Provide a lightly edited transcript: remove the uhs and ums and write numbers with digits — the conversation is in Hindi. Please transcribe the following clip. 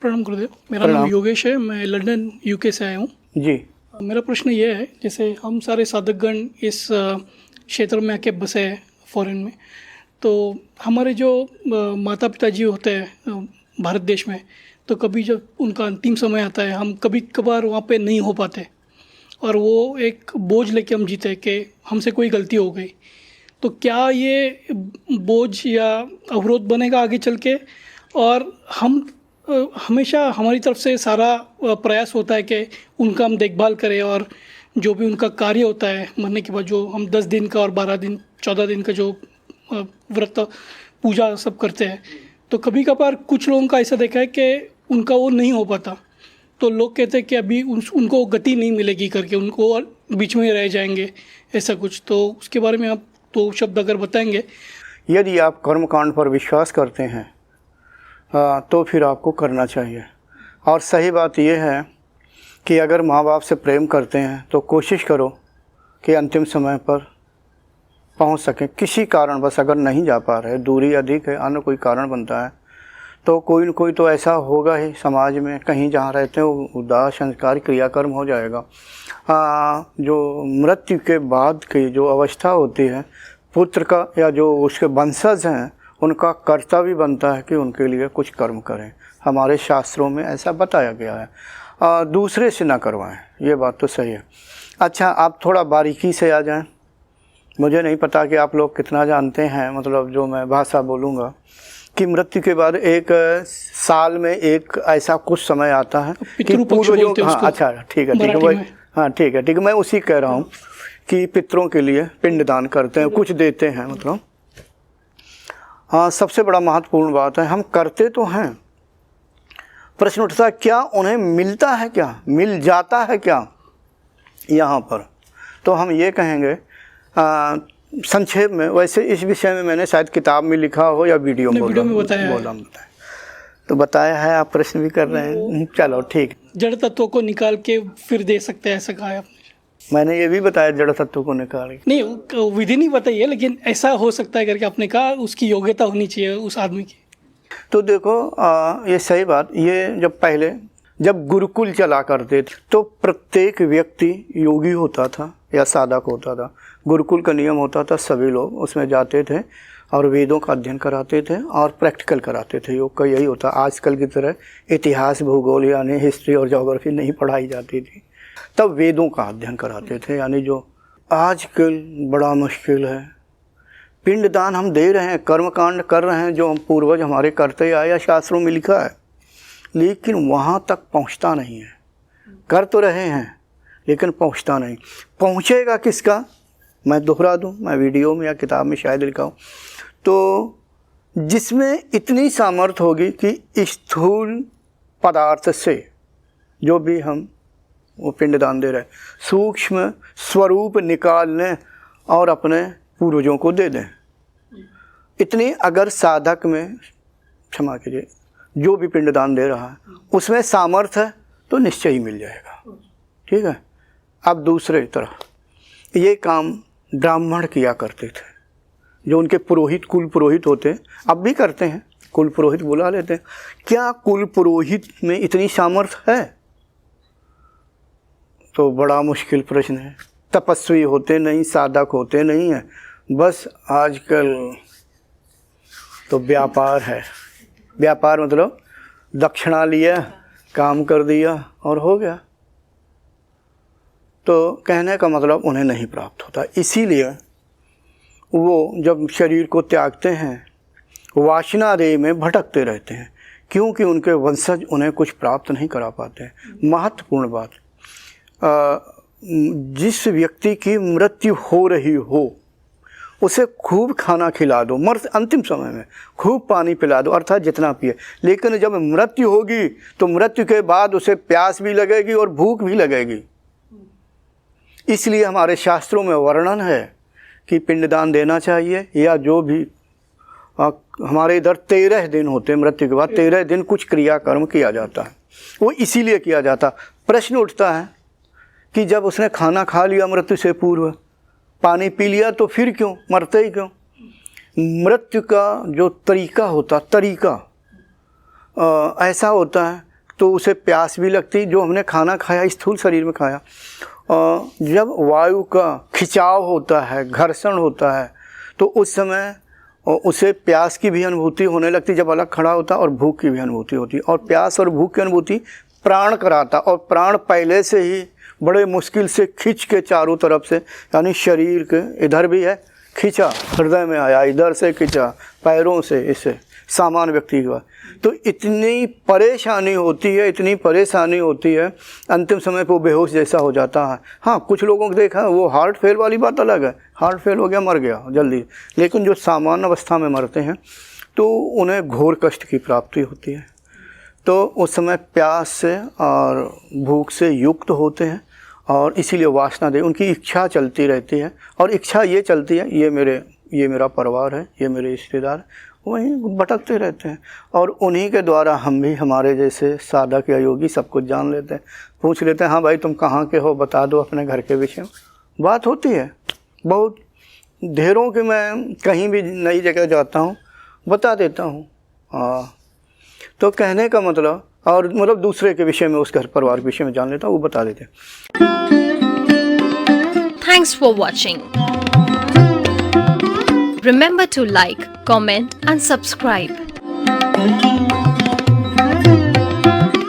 प्रणाम गुरुदेव। मेरा नाम योगेश है, मैं लंदन यूके से आया हूँ जी। मेरा प्रश्न ये है, जैसे हम सारे साधकगण इस क्षेत्र में आके बसे हैं फॉरेन में, तो हमारे जो माता पिता जी होते हैं भारत देश में, तो कभी जब उनका अंतिम समय आता है हम कभी कभार वहाँ पे नहीं हो पाते और वो एक बोझ लेके हम जीते कि हमसे कोई गलती हो गई। तो क्या ये बोझ या अवरोध बनेगा आगे चल के? और हम हमेशा हमारी तरफ से सारा प्रयास होता है कि उनका हम देखभाल करें और जो भी उनका कार्य होता है मरने के बाद, जो हम 10 दिन का और 12 दिन 14 दिन का जो व्रत पूजा सब करते हैं, तो कभी कभार कुछ लोगों का ऐसा देखा है कि उनका वो नहीं हो पाता, तो लोग कहते हैं कि अभी उनको गति नहीं मिलेगी करके, उनको और बीच में रह जाएंगे, ऐसा कुछ। तो उसके बारे में आप 2 शब्द अगर बताएंगे। यदि आप कर्मकांड पर विश्वास करते हैं तो फिर आपको करना चाहिए। और सही बात यह है कि अगर माँ बाप से प्रेम करते हैं तो कोशिश करो कि अंतिम समय पर पहुँच सकें। किसी कारण बस अगर नहीं जा पा रहे, दूरी अधिक है, अन्य कोई कारण बनता है, तो कोई न कोई तो ऐसा होगा ही समाज में, कहीं जहाँ रहते हैं वो दाह संस्कार क्रियाकर्म हो जाएगा। जो मृत्यु के बाद की जो अवस्था होती है, पुत्र का या जो उसके वंशज हैं उनका कर्तव्य बनता है कि उनके लिए कुछ कर्म करें। हमारे शास्त्रों में ऐसा बताया गया है। दूसरे से ना करवाएं, ये बात तो सही है। अच्छा, आप थोड़ा बारीकी से आ जाएं। मुझे नहीं पता कि आप लोग कितना जानते हैं, मतलब जो मैं भाषा बोलूँगा कि मृत्यु के बाद एक साल में एक ऐसा कुछ समय आता है कि पूर्वजों, हाँ अच्छा ठीक है वही, हाँ ठीक है मैं उसी कह रहा हूँ कि पितरों के लिए पिंडदान करते हैं, कुछ देते हैं, मतलब हाँ सबसे बड़ा महत्वपूर्ण बात है। हम करते तो हैं, प्रश्न उठता है क्या उन्हें मिलता है, क्या मिल जाता है क्या यहाँ पर? तो हम ये कहेंगे संक्षेप में, वैसे इस विषय में मैंने शायद किताब में लिखा हो या वीडियो में बोला तो बताया है। आप प्रश्न भी कर रहे हैं, चलो ठीक। जड़ तत्वों को निकाल के फिर दे सकते हैं, ऐसा कहा है आपने। मैंने ये भी बताया जड़ तत्वों को निकाल के, नहीं विधि नहीं बताई है, लेकिन ऐसा हो सकता है करके आपने कहा, उसकी योग्यता होनी चाहिए उस आदमी की। तो देखो ये सही बात, ये जब गुरुकुल चला करते थे तो प्रत्येक व्यक्ति योगी होता था या साधक होता था। गुरुकुल का नियम होता था, सभी लोग उसमें जाते थे और वेदों का अध्ययन कराते थे और प्रैक्टिकल कराते थे। योग का यही होता। आजकल की तरह इतिहास, भूगोल यानी हिस्ट्री और ज्योग्राफी नहीं पढ़ाई जाती थी, तब वेदों का अध्ययन कराते थे। यानी जो आजकल बड़ा मुश्किल है, पिंडदान हम दे रहे हैं, कर्मकांड कर रहे हैं जो हम पूर्वज हमारे करते आए या शास्त्रों में लिखा है, लेकिन वहाँ तक पहुँचता नहीं है। कर तो रहे हैं लेकिन पहुँचता नहीं। पहुँचेगा किसका? मैं दोहरा दूँ, मैं वीडियो में या किताब में शायद लिखा हूँ, तो जिसमें इतनी सामर्थ्य होगी कि स्थूल पदार्थ से जो भी हम वो पिंडदान दे रहे हैं, सूक्ष्म स्वरूप निकाल लें और अपने पूर्वजों को दे दें। इतनी अगर साधक में, क्षमा कीजिए, जो भी पिंडदान दे रहा है उसमें सामर्थ्य है तो निश्चय ही मिल जाएगा। ठीक है। अब दूसरे तरफ ये काम ब्राह्मण किया करते थे, जो उनके पुरोहित, कुल पुरोहित होते हैं, अब भी करते हैं, कुल पुरोहित बुला लेते हैं। क्या कुल पुरोहित में इतनी सामर्थ्य है? तो बड़ा मुश्किल प्रश्न है। तपस्वी होते नहीं, साधक होते नहीं हैं, बस आजकल तो व्यापार है। व्यापार मतलब दक्षिणा लिया, काम कर दिया और हो गया। तो कहने का मतलब उन्हें नहीं प्राप्त होता। इसीलिए वो जब शरीर को त्यागते हैं वासना रेह में भटकते रहते हैं, क्योंकि उनके वंशज उन्हें कुछ प्राप्त नहीं करा पाते। महत्वपूर्ण बात, जिस व्यक्ति की मृत्यु हो रही हो उसे खूब खाना खिला दो, अंतिम समय में खूब पानी पिला दो, अर्थात जितना पिए। लेकिन जब मृत्यु होगी तो मृत्यु के बाद उसे प्यास भी लगेगी और भूख भी लगेगी। इसलिए हमारे शास्त्रों में वर्णन है कि पिंडदान देना चाहिए, या जो भी हमारे इधर 13 दिन होते हैं मृत्यु के बाद, 13 दिन कुछ क्रियाकर्म किया जाता है। वो इसीलिए किया जाता। प्रश्न उठता है कि जब उसने खाना खा लिया मृत्यु से पूर्व, पानी पी लिया, तो फिर क्यों मरते ही क्यों? मृत्यु का जो तरीका ऐसा होता है, तो उसे प्यास भी लगती, जो हमने खाना खाया स्थूल शरीर में खाया। जब वायु का खिंचाव होता है, घर्षण होता है, तो उस समय उसे प्यास की भी अनुभूति होने लगती जब अलग खड़ा होता, और भूख की भी अनुभूति होती। और प्यास और भूख की अनुभूति प्राण कराता, और प्राण पहले से ही बड़े मुश्किल से खींच के चारों तरफ से, यानी शरीर के इधर भी है खींचा, हृदय में आया, इधर से खींचा, पैरों से, इसे सामान्य व्यक्ति के बाद। तो इतनी परेशानी होती है, अंतिम समय पे वो बेहोश जैसा हो जाता है। हाँ, कुछ लोगों को देखा वो हार्ट फेल वाली बात अलग है, हार्ट फेल हो गया, मर गया जल्दी। लेकिन जो सामान्य अवस्था में मरते हैं तो उन्हें घोर कष्ट की प्राप्ति होती है। तो उस समय प्यास से और भूख से युक्त होते हैं, और इसीलिए वासना दे उनकी इच्छा चलती रहती है। और इच्छा ये चलती है, ये मेरा परिवार है, ये मेरे रिश्तेदार, वहीं भटकते रहते हैं। और उन्हीं के द्वारा हम भी, हमारे जैसे साधक या योगी, सब कुछ जान लेते हैं, पूछ लेते हैं, हाँ भाई तुम कहाँ के हो, बता दो अपने घर के विषय में। बात होती है बहुत ढेरों की, मैं कहीं भी नई जगह जाता हूँ बता देता हूँ। तो कहने का मतलब, और मतलब दूसरे के विषय में, उस घर परिवार के विषय में जान लेता हूँ, वो बता देते हैं। Thanks for watching. Remember to like, comment and subscribe.